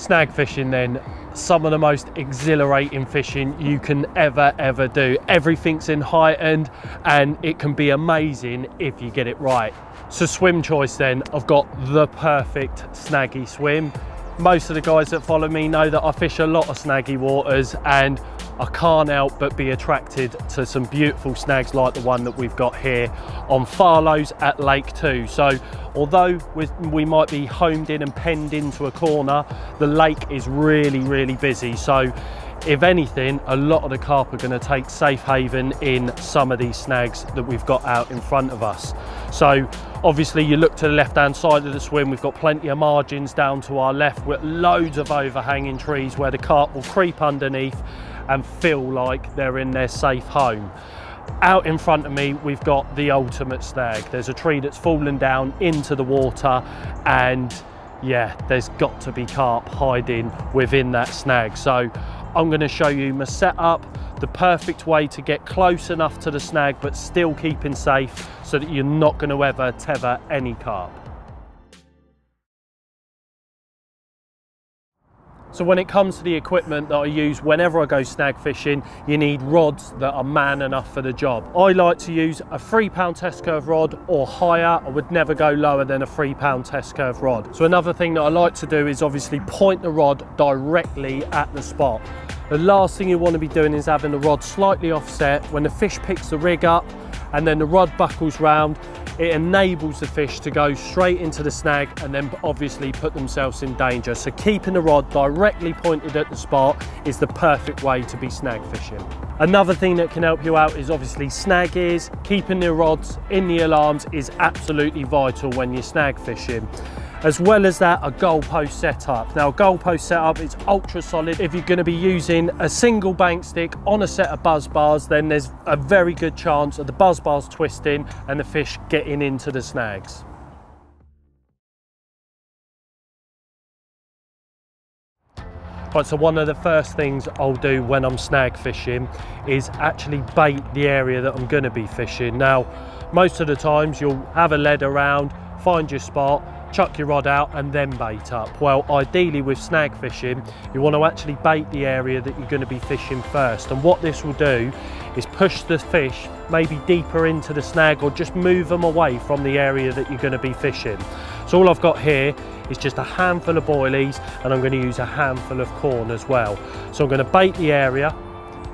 Snag fishing then, some of the most exhilarating fishing you can ever do. Everything's in heightened and it can be amazing if you get it right. So swim choice then, I've got the perfect snaggy swim. Most of the guys that follow me know that I fish a lot of snaggy waters, and I can't help but be attracted to some beautiful snags like the one that we've got here on Farlows at Lake 2. So although we might be homed in and penned into a corner, the lake is really busy. So if anything, a lot of the carp are going to take safe haven in some of these snags that we've got out in front of us. So obviously you look to the left hand side of the swim, we've got plenty of margins down to our left with loads of overhanging trees where the carp will creep underneath and feel like they're in their safe home. Out in front of me, we've got the ultimate snag. There's a tree that's fallen down into the water, and yeah, there's got to be carp hiding within that snag. So I'm going to show you my setup, the perfect way to get close enough to the snag but still keeping safe so that you're not going to ever tether any carp. So when it comes to the equipment that I use whenever I go snag fishing, you need rods that are man enough for the job. I like to use a 3-pound test curve rod or higher. I would never go lower than a 3-pound test curve rod. So another thing that I like to do is obviously point the rod directly at the spot. The last thing you want to be doing is having the rod slightly offset. When the fish picks the rig up and then the rod buckles round, it enables the fish to go straight into the snag and then obviously put themselves in danger. So keeping the rod directly pointed at the spot is the perfect way to be snag fishing. Another thing that can help you out is obviously snag ears. Keeping the rods in the alarms is absolutely vital when you're snag fishing. As well as that, a goalpost setup. Now, a goalpost setup is ultra solid. If you're going to be using a single bank stick on a set of buzz bars, then there's a very good chance of the buzz bars twisting and the fish getting into the snags. Right, so one of the first things I'll do when I'm snag fishing is actually bait the area that I'm going to be fishing. Now, most of the times you'll have a lead around, find your spot, chuck your rod out and then bait up. Well, ideally with snag fishing, you want to actually bait the area that you're going to be fishing first. And what this will do is push the fish maybe deeper into the snag or just move them away from the area that you're going to be fishing. So all I've got here is just a handful of boilies, and I'm going to use a handful of corn as well. So I'm going to bait the area.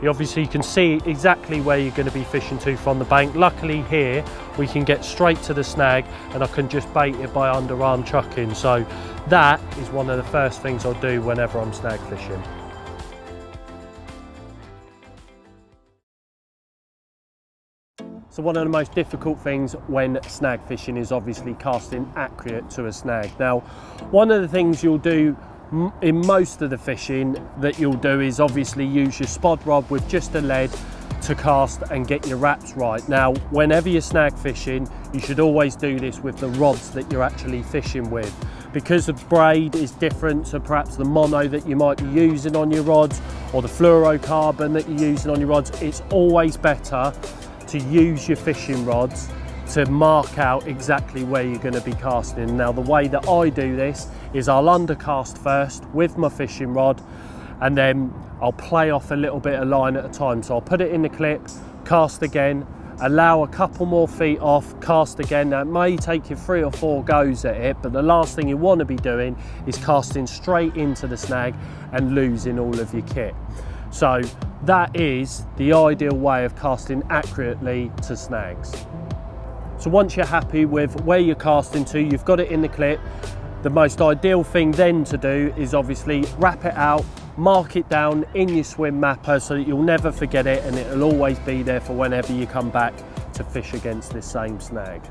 Obviously you can see exactly where you're going to be fishing to from the bank. Luckily here we can get straight to the snag and I can just bait it by underarm chucking. So that is one of the first things I'll do whenever I'm snag fishing. So one of the most difficult things when snag fishing is obviously casting accurate to a snag. Now, one of the things you'll do in most of the fishing that you'll do is obviously use your spod rod with just a lead to cast and get your wraps right. Now, whenever you're snag fishing, you should always do this with the rods that you're actually fishing with. Because the braid is different to perhaps the mono that you might be using on your rods or the fluorocarbon that you're using on your rods, it's always better to use your fishing rods to mark out exactly where you're going to be casting. Now, the way that I do this is I'll undercast first with my fishing rod and then I'll play off a little bit of line at a time. So I'll put it in the clip, cast again, allow a couple more feet off, cast again. Now, it may take you 3 or 4 goes at it, but the last thing you want to be doing is casting straight into the snag and losing all of your kit. So that is the ideal way of casting accurately to snags. So once you're happy with where you're casting to, you've got it in the clip, the most ideal thing then to do is obviously wrap it out, mark it down in your swim mapper so that you'll never forget it and it'll always be there for whenever you come back to fish against this same snag.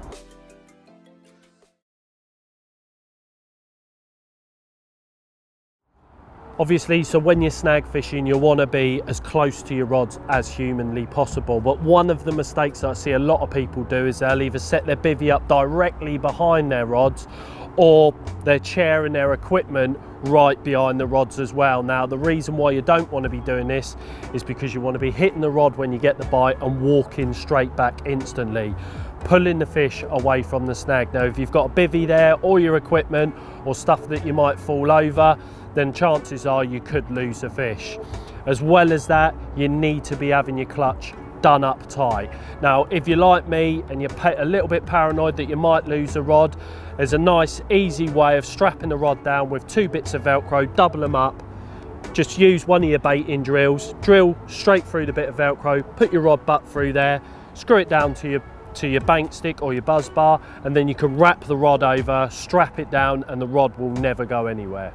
Obviously, so when you're snag fishing, you want to be as close to your rods as humanly possible. But one of the mistakes that I see a lot of people do is they'll either set their bivvy up directly behind their rods or their chair and their equipment right behind the rods as well. Now, the reason why you don't want to be doing this is because you want to be hitting the rod when you get the bite and walking straight back instantly. pulling the fish away from the snag. Now if you've got a bivvy there, all your equipment or stuff that you might fall over, then chances are you could lose a fish. As well as that, you need to be having your clutch done up tight. Now if you're like me and you're a little bit paranoid that you might lose a rod, there's a nice easy way of strapping the rod down with 2 bits of Velcro, double them up. Just use one of your baiting drills, drill straight through the bit of Velcro, put your rod butt through there, screw it down to your bank stick or your buzz bar, and then you can wrap the rod over, strap it down, and the rod will never go anywhere.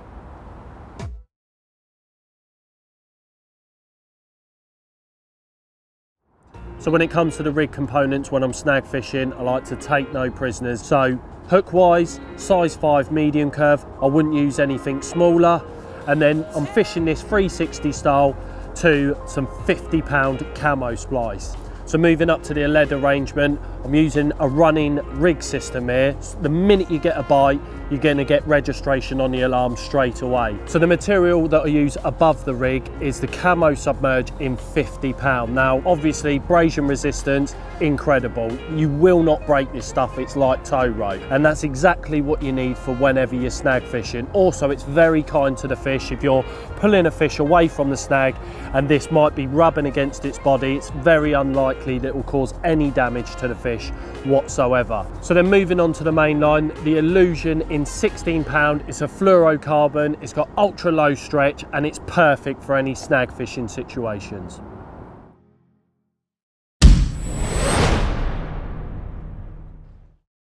So when it comes to the rig components, when I'm snag fishing, I like to take no prisoners. So hook wise, size 5 medium curve, I wouldn't use anything smaller. And then I'm fishing this 360 style to some 50-pound camo splice. So moving up to the lead arrangement, I'm using a running rig system here. The minute you get a bite, you're going to get registration on the alarm straight away. So the material that I use above the rig is the camo submerge in 50-pound. Now obviously abrasion resistance, incredible. You will not break this stuff, it's like tow rope. And that's exactly what you need for whenever you're snag fishing. Also, it's very kind to the fish. If you're pulling a fish away from the snag and this might be rubbing against its body, it's very unlikely that it will cause any damage to the fish whatsoever. So then moving on to the main line, the Illusion in 16-pound. It's a fluorocarbon, it's got ultra low stretch, and it's perfect for any snag fishing situations.